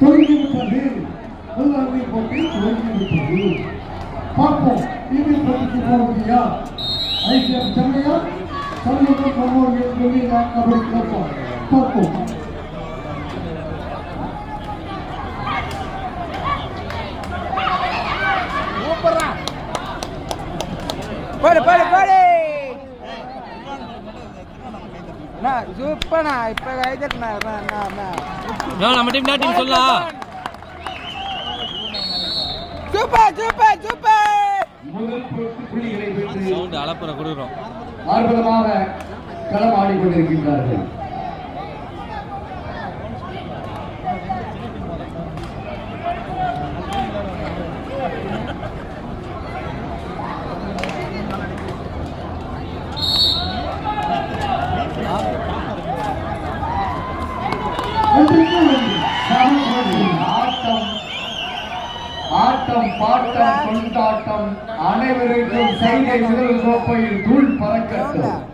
தொடங்கிவிட்டது. முதலாவது போட்டி தொடங்கிவிட்டது. பார்ப்போம் இறுதி போட்டிக்கு போவதியா ஐசிஎம் சென்னையா சமூகம் ஒவ்வொரு சொல்லி நாம் கபடி பார்ப்போம். படு படு படு சூப்பர்ண்ணா. இப்போ கைதட்டுண்ணா. நம்ம டீம் என்ன டீம் சொல்லலாம். Super super super. சவுண்ட் அளப்புற கொடுக்குறோம். ஆர்வலமாக களம் ஆடிக்கொண்டிருக்கின்றார்கள். ஆட்டம் பாட்டம் கொண்டாட்டம் அனைவருக்கும் செய்கை முதல் கோப்பையில் தூள் பறக்கட்டும்.